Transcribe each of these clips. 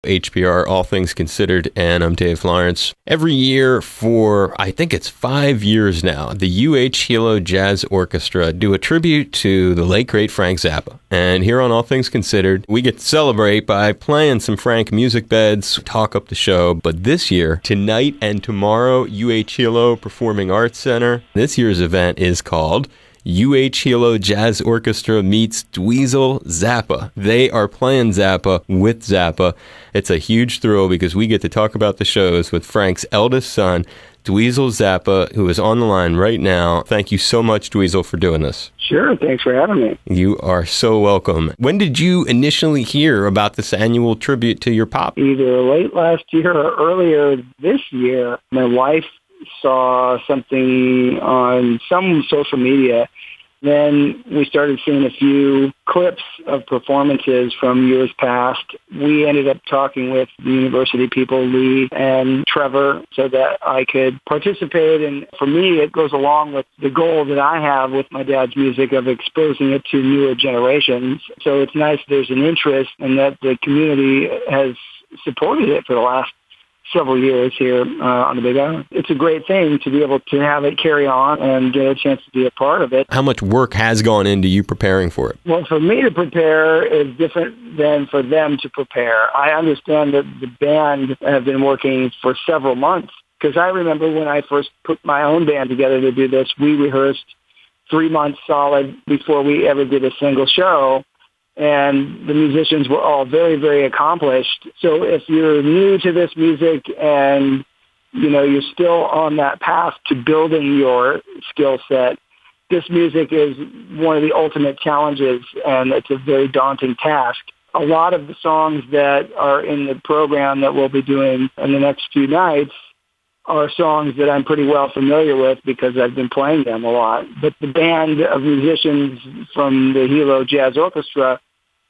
HPR, All Things Considered, and I'm Dave Lawrence. Every year for, I think it's 5 years now, the Hilo Jazz Orchestra do a tribute to the late, great Frank Zappa. And here on All Things Considered, we get to celebrate by playing some Frank music beds, talk up the show. But this year, tonight and tomorrow, Hilo Performing Arts Center, this year's event is called Hilo Jazz Orchestra meets Dweezil Zappa. They are playing Zappa with Zappa. It's a huge thrill because we get to talk about the shows with Frank's eldest son, Dweezil Zappa, who is on the line right now. Thank you so much, Dweezil, for doing this. Sure, thanks for having me. You are so welcome. When did you initially hear about this annual tribute to your pop? Either late last year or earlier this year. My wife saw something on some social media. Then we started seeing a few clips of performances from years past. We ended up talking with the university people, Lee and Trevor, so that I could participate. And for me, it goes along with the goal that I have with my dad's music of exposing it to newer generations. So it's nice there's an interest and that the community has supported it for the last several years here on the Big Island. It's a great thing to be able to have it carry on and get a chance to be a part of it. How much work has gone into you preparing for it? Well, for me to prepare is different than for them to prepare. I understand that the band have been working for several months, because I remember when I first put my own band together to do this, we rehearsed 3 months solid before we ever did a single show. And the musicians were all very, very accomplished. So if you're new to this music and, you're still on that path to building your skill set, this music is one of the ultimate challenges, and it's a very daunting task. A lot of the songs that are in the program that we'll be doing in the next few nights are songs that I'm pretty well familiar with because I've been playing them a lot. But the band of musicians from the Hilo Jazz Orchestra,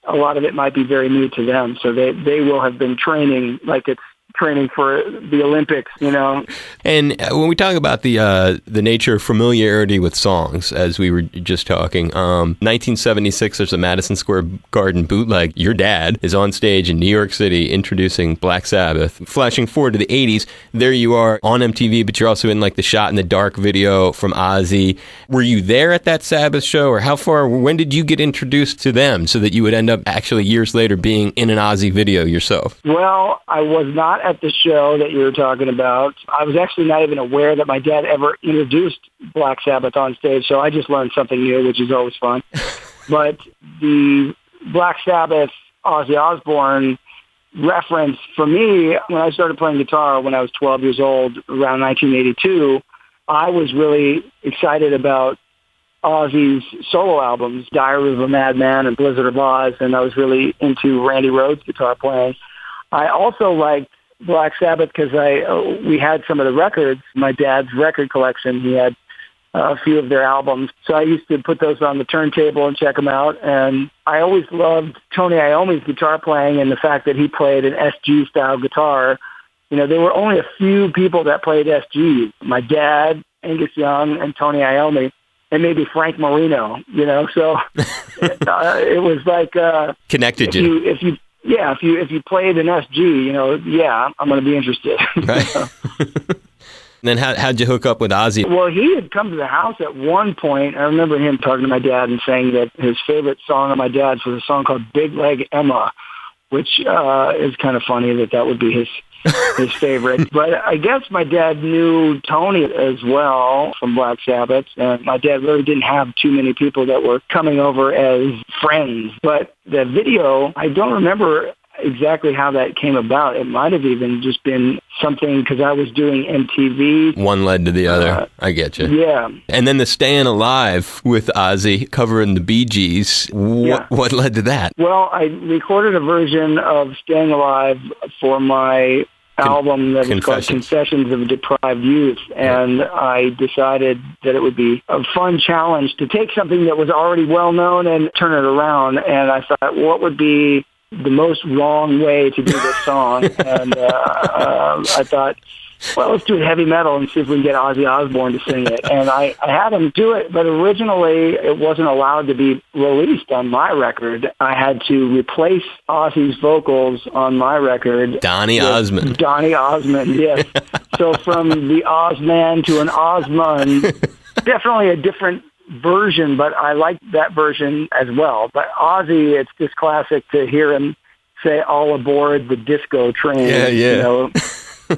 a lot of it might be very new to them. So they will have been training like it's training for the Olympics, And when we talk about the nature of familiarity with songs, as we were just talking, 1976, there's a Madison Square Garden bootleg. Your dad is on stage in New York City introducing Black Sabbath. Flashing forward to the 80s, there you are on MTV, but you're also in like the Shot in the Dark video from Ozzy. Were you there at that Sabbath show, or when did you get introduced to them so that you would end up actually years later being in an Ozzy video yourself? Well, I was not at the show that you were talking about. I was actually not even aware that my dad ever introduced Black Sabbath on stage, so I just learned something new, which is always fun. But the Black Sabbath Ozzy Osbourne reference for me, when I started playing guitar when I was 12 years old, around 1982, I was really excited about Ozzy's solo albums, Diary of a Madman and Blizzard of Oz, and I was really into Randy Rhoads guitar playing. I also liked Black Sabbath because we had some of the records. My dad's record collection, he had a few of their albums. So I used to put those on the turntable and check them out. And I always loved Tony Iommi's guitar playing and the fact that he played an SG-style guitar. There were only a few people that played SG. My dad, Angus Young, and Tony Iommi, and maybe Frank Marino, So it was like... connected you. If you played an SG, I'm going to be interested. Right. Then how'd you hook up with Ozzy? Well, he had come to the house at one point. I remember him talking to my dad and saying that his favorite song of my dad's was a song called Big Leg Emma, which is kind of funny that would be his favorite. But I guess my dad knew Tony as well from Black Sabbath, and my dad really didn't have too many people that were coming over as friends. But the video, I don't remember exactly how that came about. It might have even just been something because I was doing MTV. One led to the other. I get you. Yeah. And then the Staying Alive with Ozzy covering the Bee Gees. What led to that? Well, I recorded a version of Staying Alive for my album that was called Confessions of a Deprived Youth, and I decided that it would be a fun challenge to take something that was already well known and turn it around. And I thought, what would be the most wrong way to do this song? And I thought, well, let's do heavy metal and see if we can get Ozzy Osbourne to sing it. And I had him do it, but originally it wasn't allowed to be released on my record. I had to replace Ozzy's vocals on my record. Donny Osmond. Donny Osmond, yes. So from the Ozman to an Osmond, definitely a different version, but I like that version as well. But Ozzy, it's just classic to hear him say, "All aboard the disco train." Yeah. You know?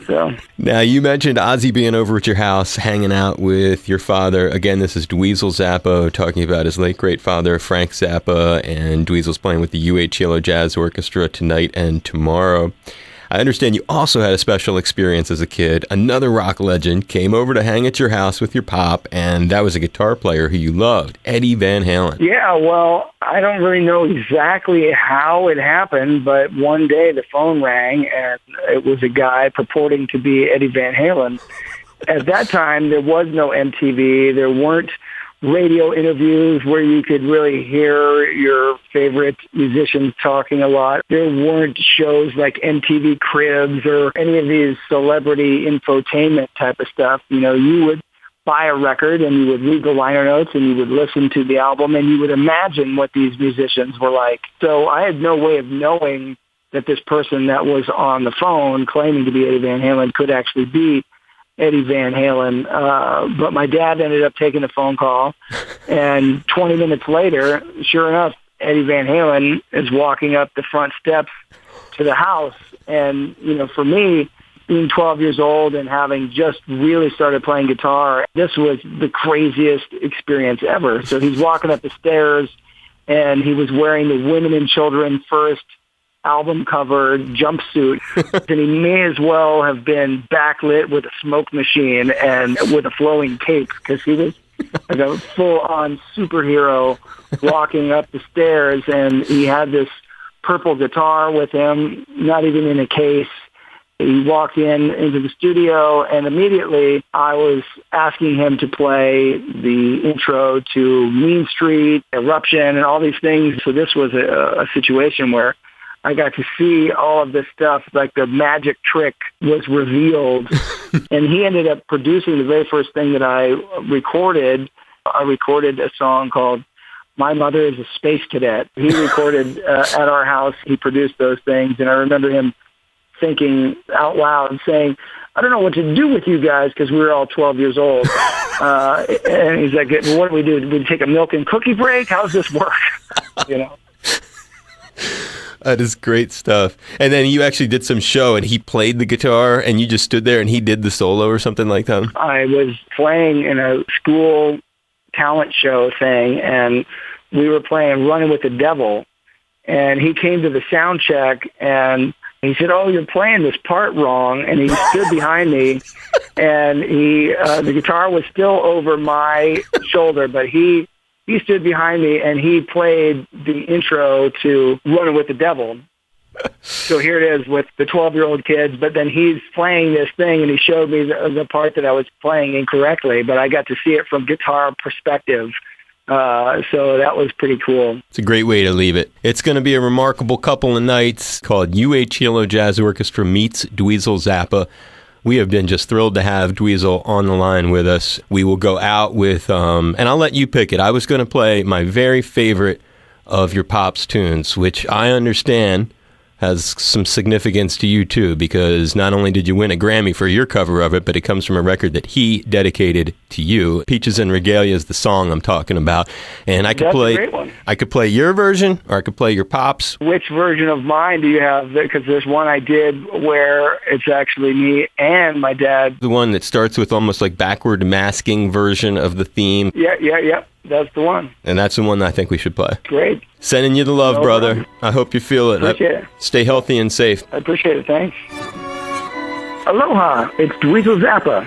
So. Now, you mentioned Ozzy being over at your house, hanging out with your father. Again, this is Dweezil Zappa talking about his late great father, Frank Zappa, and Dweezil's playing with the UH Jazz Orchestra tonight and tomorrow. I understand you also had a special experience as a kid. Another rock legend came over to hang at your house with your pop, and that was a guitar player who you loved, Eddie Van Halen. Yeah, well, I don't really know exactly how it happened, but one day the phone rang, and it was a guy purporting to be Eddie Van Halen. At that time, there was no MTV. There weren't radio interviews where you could really hear your favorite musicians talking a lot. There weren't shows like MTV Cribs or any of these celebrity infotainment type of stuff. You know, you would buy a record and you would read the liner notes and you would listen to the album and you would imagine what these musicians were like. So I had no way of knowing that this person that was on the phone claiming to be Eddie Van Halen could actually be Eddie Van Halen. But my dad ended up taking the phone call, and 20 minutes later, sure enough, Eddie Van Halen is walking up the front steps to the house. And, you know, for me, being 12 years old and having just really started playing guitar, this was the craziest experience ever. So he's walking up the stairs, and he was wearing the Women and Children First album cover jumpsuit, and he may as well have been backlit with a smoke machine and with a flowing cape, because he was like a full-on superhero walking up the stairs, and he had this purple guitar with him, not even in a case. He walked into the studio, and immediately I was asking him to play the intro to Mean Street, Eruption, and all these things. So this was a situation where I got to see all of this stuff, like the magic trick was revealed. And he ended up producing the very first thing that I recorded. I recorded a song called My Mother is a Space Cadet. He recorded at our house. He produced those things. And I remember him thinking out loud, saying, "I don't know what to do with you guys," because we were all 12 years old. And he's like, "Well, what do we do? Do we take a milk and cookie break? How does this work?" You know? That is great stuff. And then you actually did some show, and he played the guitar, and you just stood there, and he did the solo or something like that? I was playing in a school talent show thing, and we were playing Running with the Devil. And he came to the sound check, and he said, "Oh, you're playing this part wrong." And he stood behind me, and the guitar was still over my shoulder, but he stood behind me, and he played the intro to Running with the Devil. So here it is with the 12-year-old kids, but then he's playing this thing, and he showed me the part that I was playing incorrectly, but I got to see it from guitar perspective. So that was pretty cool. It's a great way to leave it. It's going to be a remarkable couple of nights called UH Jazz Orchestra meets Dweezil Zappa. We have been just thrilled to have Dweezil on the line with us. We will go out with, and I'll let you pick it. I was going to play my very favorite of your Pops tunes, which I understand has some significance to you too, because not only did you win a Grammy for your cover of it, but it comes from a record that he dedicated to you. Peaches and Regalia is the song I'm talking about, and I could play your version, or I could play your Pops. Which version of mine do you have? Because there's one I did where it's actually me and my dad. The one that starts with almost like backward masking version of the theme. Yeah. That's the one. And that's the one I think we should play. Great. Sending you the love, brother. I hope you feel it. Appreciate it. Stay healthy and safe. I appreciate it. Thanks. Aloha. It's Dweezil Zappa.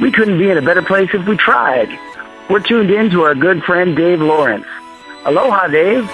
We couldn't be in a better place if we tried. We're tuned in to our good friend Dave Lawrence. Aloha, Dave.